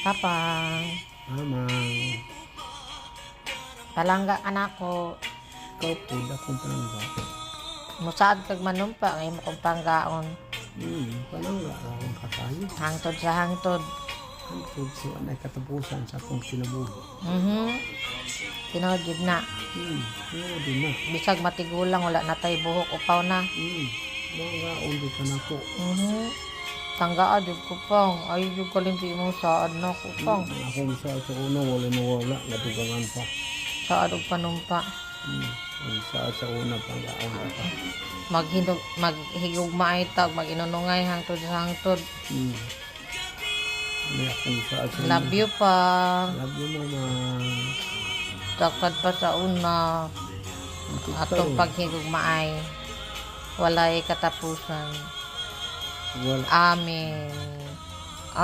Papa, Mama, palangga anak ko. ikaw po, dakong palangga. Musaad kag manumpa ngay mo kong panggaon. Palangga akong kakayo. Hangtod sa hangtod. Ang tugso anay katapusan sa akong kinabuhi. Tinood yun na. Oo, di na. Bisag matigulang wala na tay buhok upaw na. Mga undi ka na po. Tanggaan jud ko pang. Ay jud kalimpi mo saad na ko pang. Akong sa una, wala nawala. Nadugangan pa. Saad og panumpa. Ang sa una, panggaon pa. Maghigugma ay tag maginunungay hangtod sa hangtod. May akong sa una. Love you pa. Love you, mama. Takad pa sa una. Atong paghigugma ay walay katapusan. Wala. Amen.